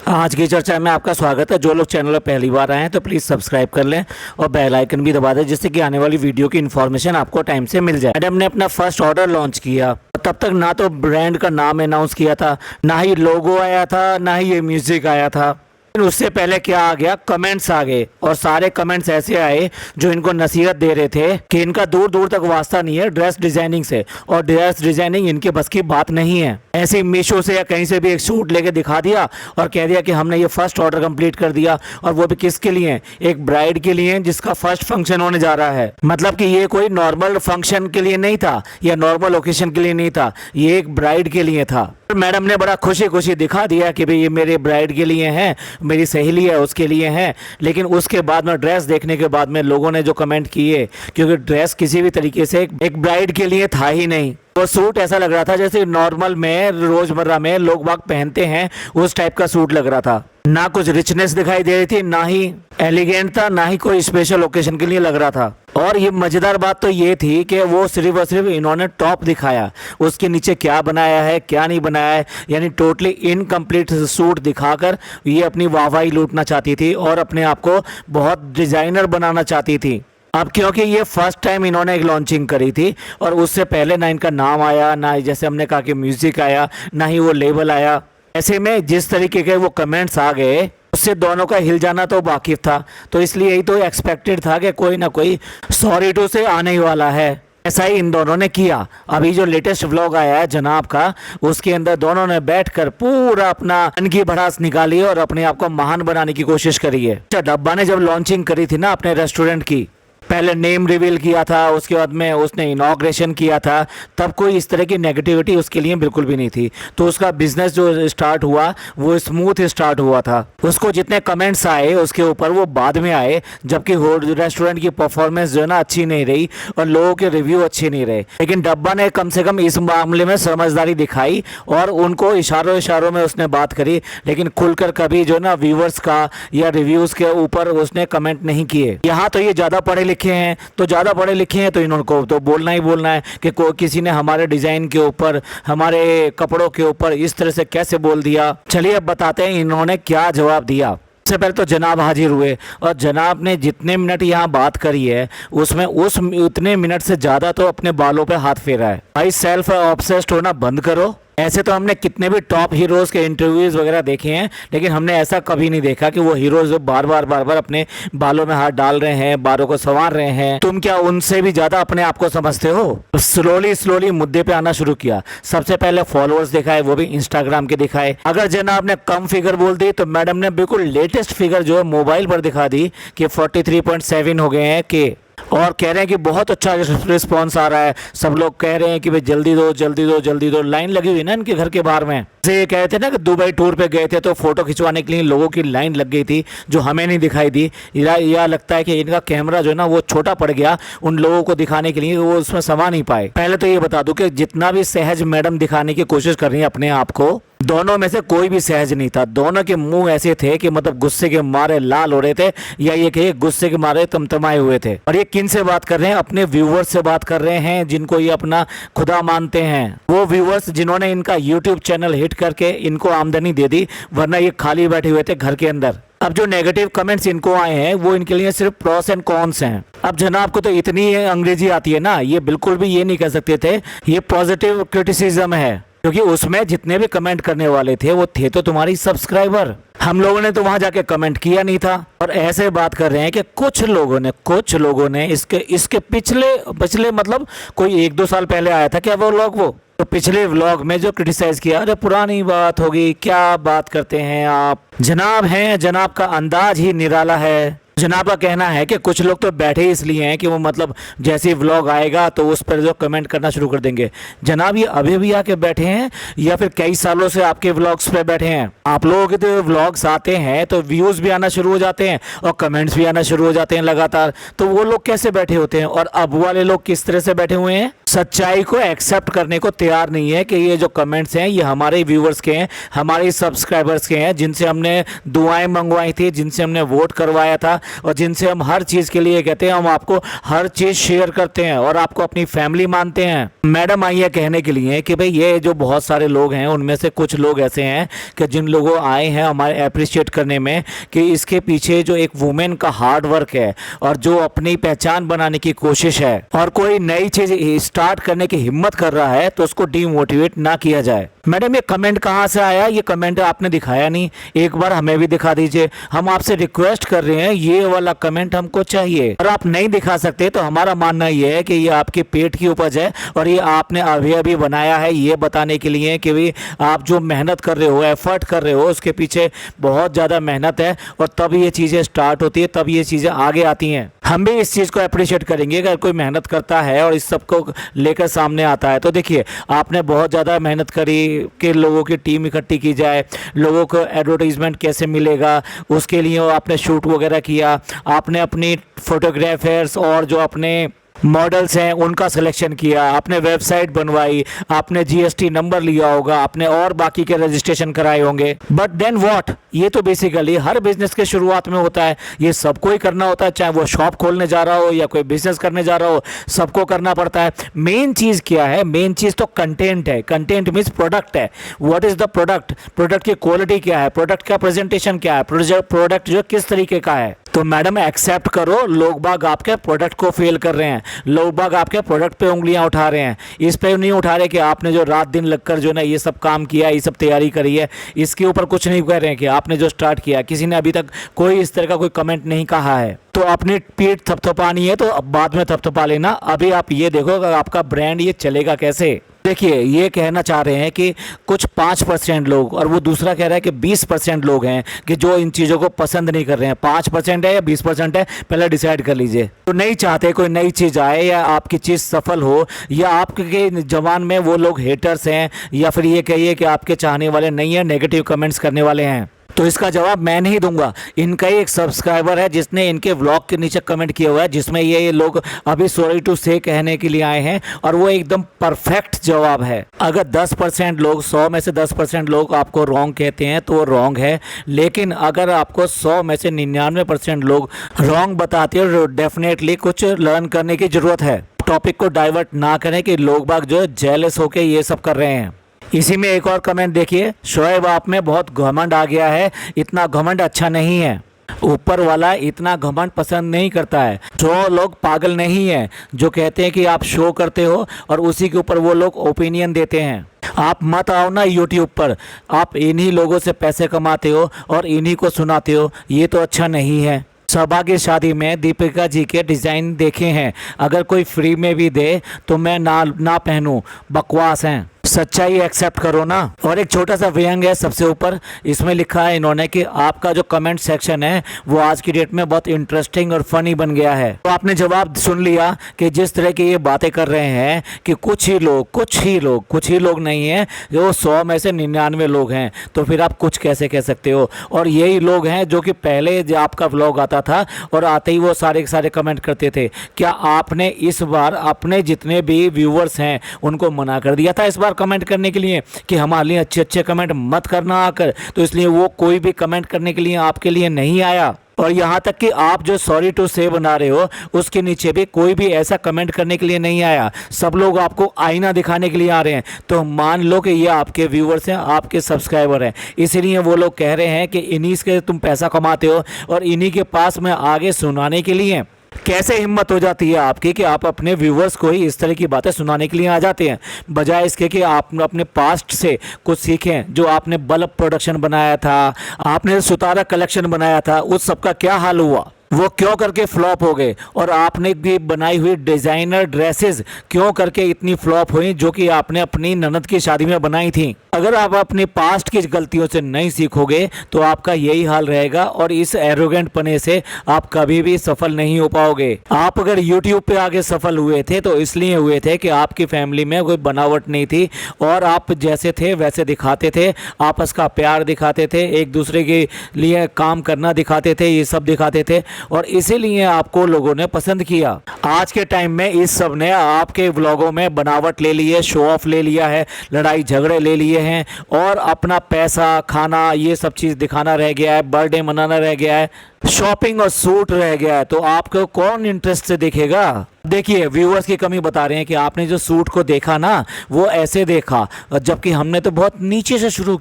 आज की चर्चा में आपका स्वागत है। जो लोग चैनल पर पहली बार आए हैं तो प्लीज़ सब्सक्राइब कर लें और बेल आइकन भी दबा दें, जिससे कि आने वाली वीडियो की इन्फॉर्मेशन आपको टाइम से मिल जाए। मैडम ने अपना फर्स्ट ऑर्डर लॉन्च किया, तब तक ना तो ब्रांड का नाम अनाउंस किया था, ना ही लोगो आया था, ना ही ये म्यूजिक आया था। उससे पहले क्या आ गया, कमेंट्स आ गए, और सारे कमेंट्स ऐसे आए जो इनको नसीहत दे रहे थे कि इनका दूर दूर तक वास्ता नहीं है ड्रेस डिजाइनिंग से, और ड्रेस डिजाइनिंग इनके बस की बात नहीं है। ऐसे ही मीशो से या कहीं से भी एक सूट लेके दिखा दिया और कह दिया कि हमने ये फर्स्ट ऑर्डर कंप्लीट कर दिया, और वो भी किसके लिए, एक ब्राइड के लिए जिसका फर्स्ट फंक्शन होने जा रहा है। मतलब कि ये कोई नॉर्मल फंक्शन के लिए नहीं था या नॉर्मल ओकेशन के लिए नहीं था, ये एक ब्राइड के लिए था। मैडम ने बड़ा खुशी खुशी दिखा दिया कि भाई ये मेरे ब्राइड के लिए हैं, मेरी सहेली है उसके लिए हैं। लेकिन उसके बाद में ड्रेस देखने के बाद में लोगों ने जो कमेंट किए, क्योंकि ड्रेस किसी भी तरीके से एक ब्राइड के लिए था ही नहीं। वो सूट ऐसा लग रहा था जैसे नॉर्मल में रोजमर्रा में लोग बाग पहनते हैं उस टाइप का सूट लग रहा था। ना कुछ रिचनेस दिखाई दे रही थी, ना ही एलिगेंट था, ना ही कोई स्पेशल ओकेशन के लिए लग रहा था। और ये मजेदार बात तो ये थी कि वो सिर्फ और सिर्फ इन्होंने टॉप दिखाया, उसके नीचे क्या बनाया है क्या नहीं बनाया है, यानी टोटली इनकम्प्लीट सूट दिखाकर ये अपनी वाहवाही लूटना चाहती थी और अपने आप को बहुत डिजाइनर बनाना चाहती थी। अब क्योंकि ये फर्स्ट टाइम इन्होंने एक लॉन्चिंग करी थी और उससे पहले ना इनका नाम आया, ना जैसे हमने कहा कि म्यूजिक आया, ना ही वो लेबल आया। ऐसे में जिस तरीके के वो कमेंट्स आ गए उससे दोनों का हिल जाना तो वाकिफ था, तो इसलिए यही तो एक्सपेक्टेड था कि कोई ना कोई सॉरी टू से आने ही वाला है। ऐसा ही इन दोनों ने किया। अभी जो लेटेस्ट व्लॉग आया है जनाब का, उसके अंदर दोनों ने बैठकर पूरा अपना मन की भड़ास निकाली और अपने आप को महान बनाने की कोशिश करी है। डब्बा ने जब लॉन्चिंग करी थी ना अपने रेस्टोरेंट की, पहले नेम रिवील किया था, उसके बाद में उसने इनॉग्रेशन किया था, तब कोई इस तरह की नेगेटिविटी उसके लिए बिल्कुल भी नहीं थी। तो उसका बिजनेस जो स्टार्ट हुआ वो स्मूथ स्टार्ट हुआ था। उसको जितने कमेंट्स आए उसके ऊपर वो बाद में आए, जबकि रेस्टोरेंट की परफॉर्मेंस जो है ना अच्छी नहीं रही और लोगों के रिव्यू अच्छे नहीं रहे। लेकिन डब्बा ने कम से कम इस मामले में समझदारी दिखाई और उनको इशारों इशारों में उसने बात करी, लेकिन खुलकर कभी जो ना व्यूवर्स का या रिव्यूज के ऊपर उसने कमेंट नहीं किए। यहाँ तो ये ज़्यादा पढ़े लिखे हैं, तो ज़्यादा पढ़े लिखे हैं तो इनको तो बोलना ही बोलना है कि किसी ने हमारे डिज़ाइन के ऊपर, हमारे कपड़ों के ऊपर इस तरह से कैसे बोल दिया। चलिए अब बताते हैं इन्होंने क्या जवाब दिया। सबसे पहले तो जनाब हाजिर हुए और जनाब ने जितने मिनट यहाँ बात करी है उसमें उतने मिनट से ज़्यादा तो अपने बालों पे हाथ फेरा है। भाई सेल्फ ऑब्सेस्ड होना बंद करो। ऐसे तो हमने कितने भी टॉप हीरोज के इंटरव्यूज वगैरह देखे हैं, लेकिन हमने ऐसा कभी नहीं देखा कि वो हीरोज बार बार अपने बालों में हाथ डाल रहे हैं, बालों को संवार रहे हैं। तुम क्या उनसे भी ज्यादा अपने आप को समझते हो? स्लोली मुद्दे पे आना शुरू किया। सबसे पहले फॉलोअर्स दिखाए, वो भी इंस्टाग्राम के दिखाए। अगर जनाब ने कम फिगर बोल दी तो मैडम ने बिल्कुल लेटेस्ट फिगर जो है मोबाइल पर दिखा दी कि 43.7 हो गए हैं के, और कह रहे हैं कि बहुत अच्छा रिस्पांस आ रहा है। सब लोग कह रहे हैं कि भाई जल्दी दो जल्दी दो जल्दी दो। लाइन लगी हुई ना इनके घर के बाहर में। जैसे ये कह रहे थे ना कि दुबई टूर पे गए थे तो फोटो खिंचवाने के लिए लोगों की लाइन लग गई थी, जो हमें नहीं दिखाई दी। या लगता है कि इनका कैमरा जो है ना वो छोटा पड़ गया उन लोगों को दिखाने के लिए, वो उसमें समा नहीं पाए। पहले तो ये बता दूं कि जितना भी सहज मैडम दिखाने की कोशिश कर रही है अपने आप को, दोनों में से कोई भी सहज नहीं था। दोनों के मुंह ऐसे थे कि मतलब गुस्से के मारे लाल हो रहे थे, या ये कहिए गुस्से के मारे तमतमाए हुए थे। और ये किन से बात कर रहे हैं? अपने व्यूवर्स से बात कर रहे हैं, जिनको ये अपना खुदा मानते हैं। वो व्यूवर्स जिन्होंने इनका यूट्यूब चैनल हिट करके इनको आमदनी दे दी, वरना ये खाली बैठे हुए थे घर के अंदर। अब जो नेगेटिव कमेंट्स इनको आए हैं वो इनके लिए सिर्फ प्रोस एंड कॉन्स हैं। अब जनाब को तो इतनी अंग्रेजी आती है ना, ये बिल्कुल भी ये नहीं कह सकते थे ये पॉजिटिव क्रिटिसिज्म है, क्योंकि उसमें जितने भी कमेंट करने वाले थे वो थे तो तुम्हारी सब्सक्राइबर। हम लोगों ने तो वहां जाके कमेंट किया नहीं था। और ऐसे बात कर रहे हैं कि कुछ लोगों ने इसके पिछले मतलब कोई 1-2 साल पहले आया था क्या वो व्लॉग, वो तो पिछले व्लॉग में जो क्रिटिसाइज किया, अरे पुरानी बात होगी, क्या बात करते हैं आप। जनाब हैं, जनाब का अंदाज ही निराला है। जनाब का कहना है कि कुछ लोग तो बैठे इसलिए हैं कि वो मतलब जैसे ही व्लॉग आएगा तो उस पर जो कमेंट करना शुरू कर देंगे। जनाब ये अभी भी आके बैठे हैं या फिर कई सालों से आपके व्लॉग्स पे बैठे हैं? आप लोगों के तो व्लॉग्स आते हैं तो व्यूज भी आना शुरू हो जाते हैं और कमेंट्स भी आना शुरू हो जाते हैं लगातार, तो वो लोग कैसे बैठे होते हैं और अब वाले लोग किस तरह से बैठे हुए हैं? सच्चाई को एक्सेप्ट करने को तैयार नहीं है कि ये जो कमेंट्स हैं ये हमारे व्यूवर्स के हैं, हमारे सब्सक्राइबर्स के हैं, जिनसे हमने दुआएं मंगवाई थी, जिनसे हमने वोट करवाया था और जिनसे हम हर चीज़ के लिए कहते हैं हम आपको हर चीज़ शेयर करते हैं और आपको अपनी फैमिली मानते हैं। मैडम आई है कहने के लिए कि भाई ये जो बहुत सारे लोग हैं उनमें से कुछ लोग ऐसे हैं कि जिन लोगों आए हैं हमारे अप्रिशिएट करने में कि इसके पीछे जो एक वुमेन का हार्ड वर्क है और जो अपनी पहचान बनाने की कोशिश है और कोई नई चीज़ स्टार्ट करने की हिम्मत कर रहा है तो उसको डीमोटिवेट ना किया जाए। मैडम ये कमेंट कहाँ से आया? ये कमेंट आपने दिखाया नहीं, एक बार हमें भी दिखा दीजिए। हम आपसे रिक्वेस्ट कर रहे हैं, ये वाला कमेंट हमको चाहिए। और आप नहीं दिखा सकते तो हमारा मानना ये है कि ये आपके पेट की उपज है और ये आपने अभी अभी बनाया है ये बताने के लिए कि भाई आप जो मेहनत कर रहे हो, एफर्ट कर रहे हो, उसके पीछे बहुत ज़्यादा मेहनत है और तब ये चीज़ें स्टार्ट होती है, तब ये चीज़ें आगे आती हैं। हम भी इस चीज़ को अप्रिशिएट करेंगे अगर कोई मेहनत करता है और इस सब को लेकर सामने आता है। तो देखिए आपने बहुत ज़्यादा मेहनत करी कि लोगों की टीम इकट्ठी की जाए, लोगों को एडवर्टाइजमेंट कैसे मिलेगा उसके लिए आपने शूट वगैरह किया, आपने अपनी फोटोग्राफर्स और जो अपने मॉडल्स हैं उनका सिलेक्शन किया, आपने वेबसाइट बनवाई, आपने जीएसटी नंबर लिया होगा, आपने और बाकी के रजिस्ट्रेशन कराए होंगे। But then what? ये तो बेसिकली हर बिजनेस के शुरुआत में होता है, ये सबको ही करना होता है, चाहे वो शॉप खोलने जा रहा हो या कोई बिजनेस करने जा रहा हो, सबको करना पड़ता है। मेन चीज़ क्या है? मेन चीज़ तो कंटेंट है। कंटेंट मीन्स प्रोडक्ट है। What is the product? Product की क्वालिटी क्या है, प्रोडक्ट का प्रेजेंटेशन क्या है, प्रोडक्ट जो किस तरीके का है। तो मैडम एक्सेप्ट करो, लोग बाग आपके प्रोडक्ट को फेल कर रहे हैं, लोग बाग आपके प्रोडक्ट पे उंगलियां उठा रहे हैं। इस पे नहीं उठा रहे कि आपने जो रात दिन लगकर जो ना ये सब काम किया, ये सब तैयारी करी है, इसके ऊपर कुछ नहीं कह रहे हैं कि आपने जो स्टार्ट किया। किसी ने अभी तक कोई इस तरह का कोई कमेंट नहीं कहा है। तो अपनी पीठ थपथपानी है तो अब बाद में थपथपा लेना, अभी आप ये देखो आपका ब्रांड ये चलेगा कैसे। देखिए ये कहना चाह रहे हैं कि कुछ 5% लोग और वो दूसरा कह रहा है कि 20% लोग हैं कि जो इन चीज़ों को पसंद नहीं कर रहे हैं। 5% है या 20% है, पहले डिसाइड कर लीजिए। तो नहीं चाहते कोई नई चीज़ आए या आपकी चीज़ सफल हो, या आपके जवान में वो लोग हेटर्स हैं, या फिर ये कहिए कि आपके चाहने वाले नहीं हैं, नेगेटिव कमेंट्स करने वाले हैं। तो इसका जवाब मैं नहीं दूंगा। इनका ही एक सब्सक्राइबर है जिसने इनके व्लॉग के नीचे कमेंट किया हुआ है जिसमें ये लोग अभी सॉरी टू से कहने के लिए आए हैं और वो एकदम परफेक्ट जवाब है। अगर 10% लोग 100 में से 10% लोग आपको रॉन्ग कहते हैं तो वो रॉन्ग है, लेकिन अगर आपको 100 में से 99% लोग रॉन्ग बताते हैं तो डेफिनेटली कुछ लर्न करने की ज़रूरत है। टॉपिक को डाइवर्ट ना करें कि लोग बाग जो जेलस होके ये सब कर रहे हैं। इसी में एक और कमेंट देखिए, शोएब आप में बहुत घमंड आ गया है, इतना घमंड अच्छा नहीं है, ऊपर वाला इतना घमंड पसंद नहीं करता है। जो लोग पागल नहीं हैं जो कहते हैं कि आप शो करते हो और उसी के ऊपर वो लोग ओपिनियन देते हैं। आप मत आओ ना यूट्यूब पर, आप इन्हीं लोगों से पैसे कमाते हो और इन्हीं को सुनाते हो, ये तो अच्छा नहीं है। सबा की शादी में दीपिका जी के डिज़ाइन देखे हैं, अगर कोई फ्री में भी दे तो मैं ना पहनूं, बकवास हैं। सच्चाई एक्सेप्ट करो ना। और एक छोटा सा व्यंग है सबसे ऊपर, इसमें लिखा है इन्होंने कि आपका जो कमेंट सेक्शन है वो आज की डेट में बहुत इंटरेस्टिंग और फनी बन गया है। तो आपने जवाब सुन लिया कि जिस तरह की ये बातें कर रहे हैं कि कुछ ही लोग नहीं हैं, जो 100 में से 99 लोग हैं, तो फिर आप कुछ कैसे कह सकते हो। और यही लोग हैं जो कि पहले जो आपका व्लॉग आता था और आते ही वो सारे के सारे कमेंट करते थे। क्या आपने इस बार अपने जितने भी व्यूवर्स हैं उनको मना कर दिया था इस बार कमेंट करने के लिए कि हमारे लिए अच्छे कमेंट मत करना आकर, तो इसलिए वो कोई भी कमेंट करने के लिए आपके लिए नहीं आया। और यहाँ तक कि आप जो सॉरी टू से बना रहे हो उसके नीचे भी कोई भी ऐसा कमेंट करने के लिए नहीं आया, सब लोग आपको आईना दिखाने के लिए आ रहे हैं। तो मान लो कि ये आपके व्यूवर्स हैं, आपके सब्सक्राइबर हैं, इसीलिए वो लोग कह रहे हैं कि इन्हीं से तुम पैसा कमाते हो और इन्हीं के पास में आगे सुनाने के लिए। कैसे हिम्मत हो जाती है आपकी कि आप अपने व्यूवर्स को ही इस तरह की बातें सुनाने के लिए आ जाते हैं, बजाय इसके कि आप अपने पास्ट से कुछ सीखें। जो आपने बल्ब प्रोडक्शन बनाया था, आपने सुतारा कलेक्शन बनाया था, उस सब का क्या हाल हुआ, वो क्यों करके फ्लॉप हो गए। और आपने भी बनाई हुई डिज़ाइनर ड्रेसेस क्यों करके इतनी फ्लॉप हुई जो कि आपने अपनी ननद की शादी में बनाई थी। अगर आप अपने पास्ट की गलतियों से नहीं सीखोगे तो आपका यही हाल रहेगा और इस एरोगेंट पने से आप कभी भी सफल नहीं हो पाओगे। आप अगर यूट्यूब पे आगे सफल हुए थे तो इसलिए हुए थे कि आपकी फैमिली में कोई बनावट नहीं थी और आप जैसे थे वैसे दिखाते थे, आपस का प्यार दिखाते थे, एक दूसरे के लिए काम करना दिखाते थे, ये सब दिखाते थे। और इसीलिए आपको लोगों ने पसंद किया। आज के टाइम में इस सब ने आपके व्लॉगों में बनावट ले ली है, शो ऑफ ले लिया है, लड़ाई झगड़े ले लिए हैं और अपना पैसा, खाना, ये सब चीज़ दिखाना रह गया है, बर्थडे मनाना रह गया है, शॉपिंग और सूट रह गया है। तो आपको कौन इंटरेस्ट से देखेगा? देखिए, व्यूअर्स की कमी बता रहे हैं कि आपने जो सूट को देखा ना, वो ऐसे देखा, जबकि हमने तो बहुत नीचे से शुरू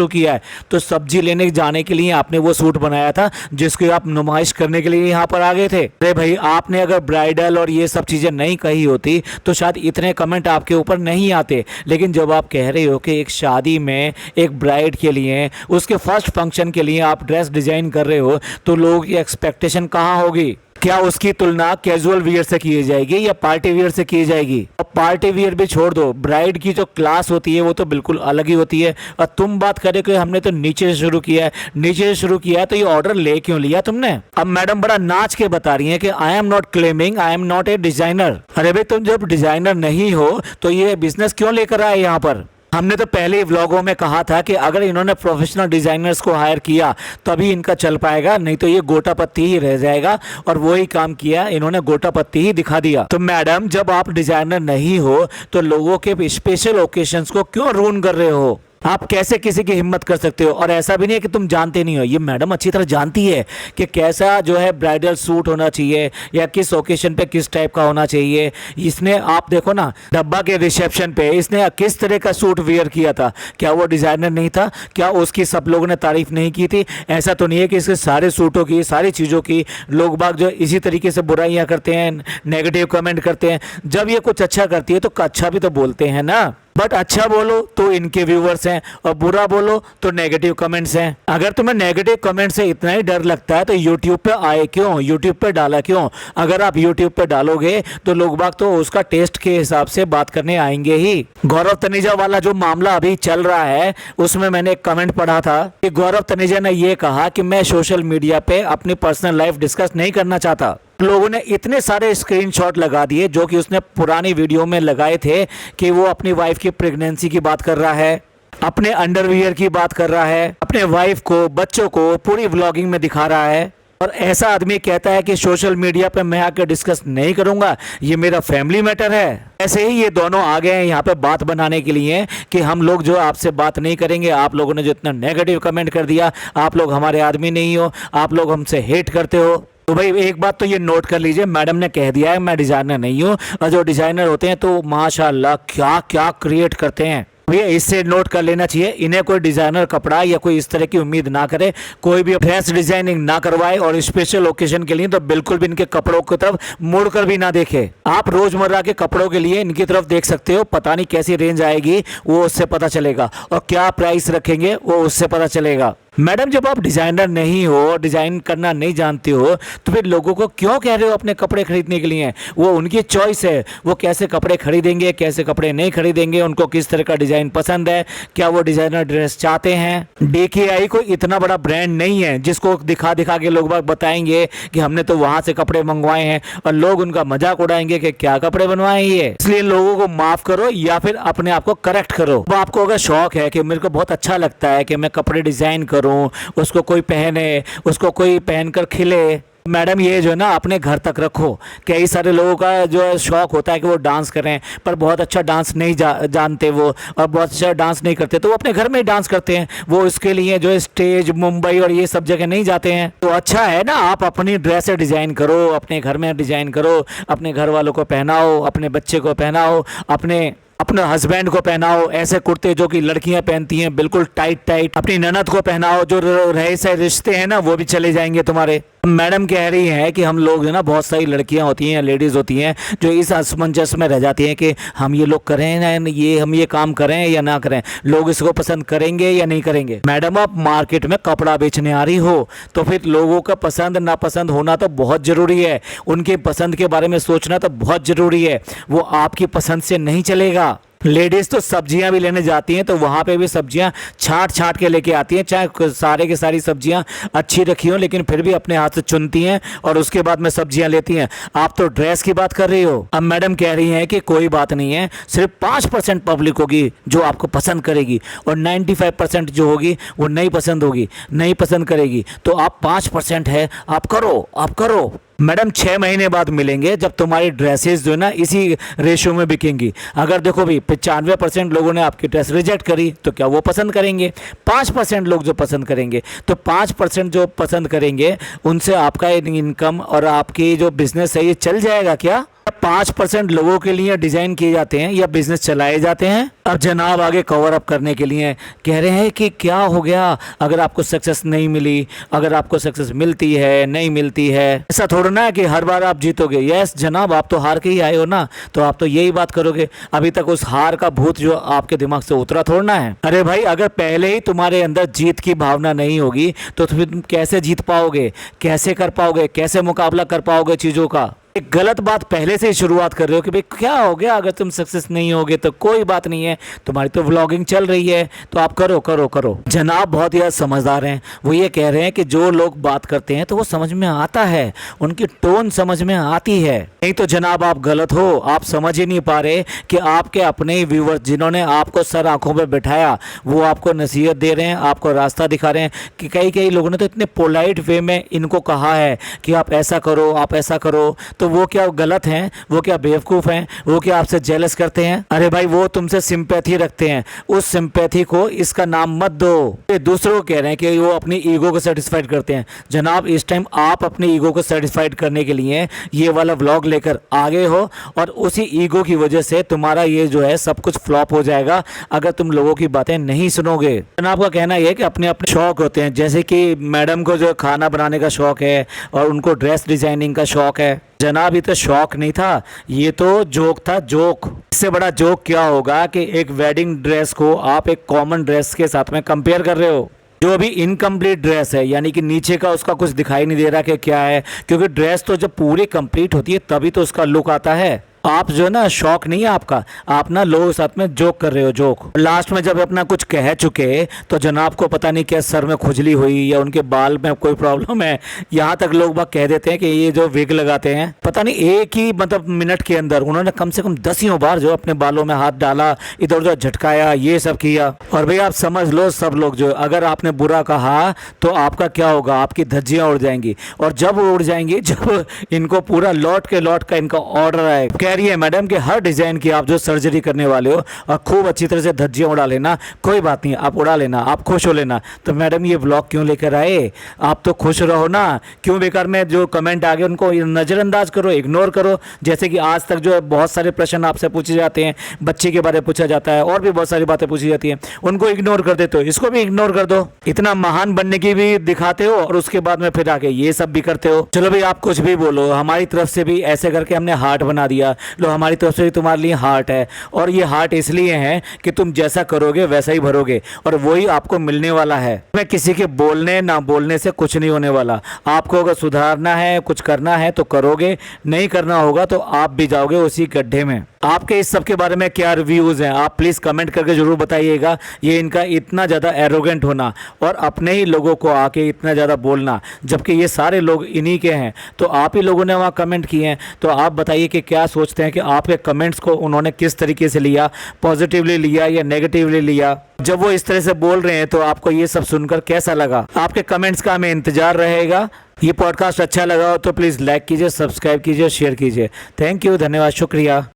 किया है। तो सब्जी लेने जाने के लिए आपने वो सूट बनाया था जिसको आप नुमाइश करने के लिए यहाँ पर आ गए थे। अरे भाई, आपने अगर ब्राइडल और ये सब चीज़ें नहीं कही होती तो शायद इतने कमेंट आपके ऊपर नहीं आते। लेकिन जब आप कह रहे हो कि एक शादी में एक ब्राइड के लिए, उसके फर्स्ट फंक्शन के लिए आप ड्रेस डिजाइन कर रहे हो, तो लोगों की एक्सपेक्टेशन कहाँ होगी? क्या उसकी तुलना कैजुअल वियर से की जाएगी या पार्टी वियर से की जाएगी? और पार्टी वियर भी छोड़ दो, ब्राइड की जो क्लास होती है वो तो बिल्कुल अलग ही होती है। और तुम बात करे कि हमने तो नीचे से शुरू किया है, तो ये ऑर्डर ले क्यों लिया तुमने? अब मैडम बड़ा नाच के बता रही हैं कि I am not claiming, I am not a designer. अरे भाई, तुम जब डिजाइनर नहीं हो तो ये बिजनेस क्यों लेकर आए यहाँ पर? हमने तो पहले ही व्लॉगों में कहा था कि अगर इन्होंने प्रोफेशनल डिजाइनर्स को हायर किया तभी इनका चल पाएगा, नहीं तो ये गोटा पत्ती ही रह जाएगा। और वही काम किया इन्होंने, गोटा पत्ती ही दिखा दिया। तो मैडम, जब आप डिजाइनर नहीं हो तो लोगों के स्पेशल ओकेशंस को क्यों रूइन कर रहे हो? आप कैसे किसी की हिम्मत कर सकते हो? और ऐसा भी नहीं है कि तुम जानते नहीं हो, ये मैडम अच्छी तरह जानती है कि कैसा जो है ब्राइडल सूट होना चाहिए या किस ओकेशन पे किस टाइप का होना चाहिए। इसने, आप देखो ना, डब्बा के रिसेप्शन पे इसने किस तरह का सूट वेयर किया था। क्या वो डिजाइनर नहीं था? क्या उसकी सब लोगों ने तारीफ नहीं की थी? ऐसा तो नहीं है कि इसके सारे सूटों की, सारी चीज़ों की लोग बाग जो इसी तरीके से बुराइयाँ करते हैं, नेगेटिव कमेंट करते हैं। जब ये कुछ अच्छा करती है तो अच्छा भी तो बोलते हैं ना। बट अच्छा बोलो तो इनके व्यूवर्स हैं और बुरा बोलो तो नेगेटिव कमेंट्स हैं। अगर तुम्हें नेगेटिव कमेंट से इतना ही डर लगता है तो यूट्यूब पे आए क्यों? यूट्यूब पे डाला क्यों? अगर आप यूट्यूब पे डालोगे तो लोग बाग तो उसका टेस्ट के हिसाब से बात करने आएंगे ही। गौरव तनेजा वाला जो मामला अभी चल रहा है, उसमें मैंने एक कमेंट पढ़ा था कि गौरव तनेजा ने ये कहा कि मैं सोशल मीडिया पे अपनी पर्सनल लाइफ डिस्कस नहीं करना चाहता। लोगों ने इतने सारे स्क्रीनशॉट लगा दिए जो कि उसने पुरानी वीडियो में लगाए थे कि वो अपनी वाइफ की प्रेगनेंसी की बात कर रहा है, अपने अंडरवियर की बात कर रहा है, अपने वाइफ को, बच्चों को पूरी व्लॉगिंग में दिखा रहा है। और ऐसा आदमी कहता है कि सोशल मीडिया पे मैं आकर डिस्कस नहीं करूंगा, ये मेरा फैमिली मैटर है। ऐसे ही ये दोनों आ गए हैं यहाँ पे बात बनाने के लिए कि हम लोग जो आपसे बात नहीं करेंगे, आप लोगों ने जो इतना नेगेटिव कमेंट कर दिया, आप लोग हमारे आदमी नहीं हो, आप लोग हमसे हेट करते हो। तो भाई, एक बात तो ये नोट कर लीजिए, मैडम ने कह दिया है मैं डिजाइनर नहीं हूँ। और जो डिजाइनर होते हैं तो माशाल्लाह क्या क्या क्रिएट करते हैं। भैया, इससे नोट कर लेना चाहिए, इन्हें कोई डिजाइनर कपड़ा या कोई इस तरह की उम्मीद ना करे, कोई भी ड्रेस डिजाइनिंग ना करवाए और स्पेशल ओकेजन के लिए तो बिल्कुल भी इनके कपड़ों की तरफ मुड़कर भी ना देखे। आप रोजमर्रा के कपड़ों के लिए इनकी तरफ देख सकते हो, पता नहीं कैसी रेंज आएगी वो उससे पता चलेगा, और क्या प्राइस रखेंगे वो उससे पता चलेगा। मैडम, जब आप डिजाइनर नहीं हो, डिजाइन करना नहीं जानते हो, तो फिर लोगों को क्यों कह रहे हो अपने कपड़े खरीदने के लिए? वो उनकी चॉइस है, वो कैसे कपड़े खरीदेंगे, कैसे कपड़े नहीं खरीदेंगे, उनको किस तरह का डिजाइन पसंद है, क्या वो डिजाइनर ड्रेस चाहते हैं। DKI कोई इतना बड़ा ब्रांड नहीं है जिसको दिखा दिखा के लोग बताएंगे कि हमने तो वहां से कपड़े मंगवाए हैं, और लोग उनका मजाक उड़ाएंगे कि क्या कपड़े बनवाए ये। इसलिए लोगों को माफ करो या फिर अपने आप को करेक्ट करो। अब आपको अगर शौक है कि मेरे को बहुत अच्छा लगता है कि मैं कपड़े डिजाइन करूं, उसको कोई पहने, उसको कोई पहनकर खिले, मैडम ये जो है ना अपने घर तक रखो। कई सारे लोगों का जो है शौक होता है कि वो डांस करें, पर बहुत अच्छा डांस नहीं जानते वो, और बहुत अच्छा डांस नहीं करते, तो वो अपने घर में ही डांस करते हैं। वो इसके लिए जो है स्टेज, मुंबई और ये सब जगह नहीं जाते हैं। तो अच्छा है ना, आप अपनी ड्रेस डिजाइन करो, अपने घर में डिजाइन करो, अपने घर वालों को पहनाओ, अपने बच्चे को पहनाओ, अपने हस्बैंड को पहनाओ ऐसे कुर्ते जो कि लड़कियां पहनती हैं, बिल्कुल टाइट टाइट। अपनी ननद को पहनाओ, जो रहे से रिश्ते हैं ना वो भी चले जाएंगे तुम्हारे। मैडम कह रही है कि हम लोग ना, बहुत सारी लड़कियां होती हैं, लेडीज होती हैं जो इस असमंजस में रह जाती हैं कि हम ये लोग करें ना, हम ये काम करें या ना करें, लोग इसको पसंद करेंगे या नहीं करेंगे। मैडम, आप मार्केट में कपड़ा बेचने आ रही हो तो फिर लोगों का पसंद नापसंद होना तो बहुत जरूरी है, उनके पसंद के बारे में सोचना तो बहुत जरूरी है। वो आपकी पसंद से नहीं चलेगा। लेडीज तो सब्जियां भी लेने जाती हैं तो वहां पे भी सब्जियां छांट छांट के लेके आती हैं, चाहे सारे की सारी सब्जियां अच्छी रखी हो लेकिन फिर भी अपने हाथ से चुनती हैं और उसके बाद में सब्जियां लेती हैं। आप तो ड्रेस की बात कर रही हो। अब मैडम कह रही हैं कि कोई बात नहीं है, सिर्फ 5% पब्लिक होगी जो आपको पसंद करेगी और 95% जो होगी वो नहीं पसंद होगी, नहीं पसंद करेगी। तो आप 5% है, आप करो, आप करो। मैडम 6 महीने बाद मिलेंगे जब तुम्हारी ड्रेसेस जो है ना इसी रेशियो में बिकेंगी। अगर देखो भाई 95% लोगों ने आपकी ड्रेस रिजेक्ट करी तो क्या वो पसंद करेंगे? 5% लोग जो पसंद करेंगे, तो 5% जो पसंद करेंगे उनसे आपका इनकम और आपकी जो बिजनेस है ये चल जाएगा क्या? 5% लोगों के लिए डिजाइन किए जाते हैं या बिजनेस चलाए जाते हैं। अब जनाब आगे कवर अप करने के लिए कह रहे हैं कि क्या हो गया अगर आपको सक्सेस नहीं मिली, अगर आपको सक्सेस मिलती है नहीं मिलती है, ऐसा थोड़ा ना है कि हर बार आप जीतोगे। यस जनाब, आप तो हार के ही आए हो ना, तो आप तो यही बात करोगे। अभी तक उस हार का भूत जो आपके दिमाग से उतरा थोड़ा है। अरे भाई, अगर पहले ही तुम्हारे अंदर जीत की भावना नहीं होगी तो फिर तुम कैसे जीत पाओगे, कैसे कर पाओगे, कैसे मुकाबला कर पाओगे चीजों का? एक गलत बात पहले से ही शुरुआत कर रहे हो कि भाई क्या हो गया अगर तुम सक्सेस नहीं होगे तो कोई बात नहीं है, तुम्हारी तो व्लॉगिंग चल रही है तो आप करो करो करो। जनाब बहुत ही समझदार हैं, वो ये कह रहे हैं कि जो लोग बात करते हैं तो वो समझ में आता है, उनकी टोन समझ में आती है। नहीं तो जनाब आप गलत हो, आप समझ ही नहीं पा रहे कि आपके अपने ही व्यूवर्स जिन्होंने आपको सर आंखों पे बिठाया वो आपको नसीहत दे रहे हैं, आपको रास्ता दिखा रहे हैं कि कई लोगों ने तो इतने पोलाइट वे में इनको कहा है कि आप ऐसा करो, आप ऐसा करो। तो वो क्या गलत हैं? वो क्या बेवकूफ़ हैं? वो क्या आपसे जेलस करते हैं? अरे भाई वो तुमसे सिंपैथी रखते हैं, उस सिंपैथी को इसका नाम मत दो। ये दूसरों को कह रहे हैं कि वो अपनी ईगो को सेटिस्फाइड करते हैं। जनाब इस टाइम आप अपनी ईगो को सेटिस्फाइड करने के लिए ये वाला व्लॉग लेकर आगे हो और उसी ईगो की वजह से तुम्हारा ये जो है सब कुछ फ्लॉप हो जाएगा अगर तुम लोगों की बातें नहीं सुनोगे। जनाब का कहना यह है कि अपने अपने शौक होते हैं, जैसे कि मैडम को जो खाना बनाने का शौक है और उनको ड्रेस डिजाइनिंग का शौक है। जनाब ये तो शौक नहीं था, ये तो जोक था, जोक। इससे बड़ा जोक क्या होगा कि एक वेडिंग ड्रेस को आप एक कॉमन ड्रेस के साथ में कंपेयर कर रहे हो जो अभी इनकम्प्लीट ड्रेस है, यानी कि नीचे का उसका कुछ दिखाई नहीं दे रहा कि क्या है, क्योंकि ड्रेस तो जब पूरी कंप्लीट होती है तभी तो उसका लुक आता है। आप जो है ना शौक नहीं है आपका, आप ना लोगों के साथ में जोक कर रहे हो, जोक। लास्ट में जब अपना कुछ कह चुके तो जनाब को पता नहीं क्या सर में खुजली हुई या उनके बाल में कोई प्रॉब्लम है। यहाँ तक लोग बाग कह देते हैं कि ये जो विग लगाते हैं, पता नहीं एक ही मतलब मिनट के अंदर उन्होंने कम से कम 10 बार जो अपने बालों में हाथ डाला, इधर उधर झटकाया, ये सब किया। और भाई आप समझ लो सब लोग जो अगर आपने बुरा कहा तो आपका क्या होगा, आपकी धज्जियां उड़ जाएंगी। और जब उड़ जाएंगी जब इनको पूरा लौट का इनका ऑर्डर आए। कह रही है मैडम कि हर डिजाइन की आप जो सर्जरी करने वाले हो और खूब अच्छी तरह से धज्जियां उड़ा लेना, कोई बात नहीं, आप उड़ा लेना, आप खुश हो लेना। तो मैडम ये ब्लॉग क्यों लेकर आए? आप तो खुश रहो ना, क्यों बेकार में जो कमेंट आ गए उनको नज़रअंदाज करो, इग्नोर करो। जैसे कि आज तक जो बहुत सारे प्रश्न आपसे पूछे जाते हैं, बच्चे के बारे में पूछा जाता है और भी बहुत सारी बातें पूछी जाती हैं, उनको इग्नोर कर देते हो, इसको भी इग्नोर कर दो। इतना महान बनने की भी दिखाते हो और उसके बाद में फिर आके ये सब भी करते हो। चलो भाई आप कुछ भी बोलो, हमारी तरफ से भी ऐसे करके हमने हार्ट बना दिया। लो हमारी तरफ से भी तुम्हारे लिए हार्ट है, और ये हार्ट इसलिए है कि तुम जैसा करोगे वैसा ही भरोगे और वही आपको मिलने वाला है। मैं किसी के बोलने ना बोलने से कुछ नहीं होने वाला। आपको अगर सुधारना है, कुछ करना है तो करोगे, नहीं करना होगा तो आप भी जाओगे उसी गड्ढे में। आपके इस सब के बारे में क्या रिव्यूज हैं आप प्लीज कमेंट करके जरूर बताइएगा। ये इनका इतना ज्यादा एरोगेंट होना और अपने ही लोगों को आके इतना ज्यादा बोलना, जबकि ये सारे लोग इन्हीं के हैं। तो आप ही लोगों ने वहाँ कमेंट किए हैं, तो आप बताइए कि क्या सोचते हैं कि आपके कमेंट्स को उन्होंने किस तरीके से लिया, पॉजिटिवली लिया या नेगेटिवली लिया। जब वो इस तरह से बोल रहे हैं तो आपको ये सब सुनकर कैसा लगा? आपके कमेंट्स का हमें इंतजार रहेगा। ये पॉडकास्ट अच्छा लगा हो तो प्लीज़ लाइक कीजिए, सब्सक्राइब कीजिए, शेयर कीजिए। थैंक यू, धन्यवाद, शुक्रिया।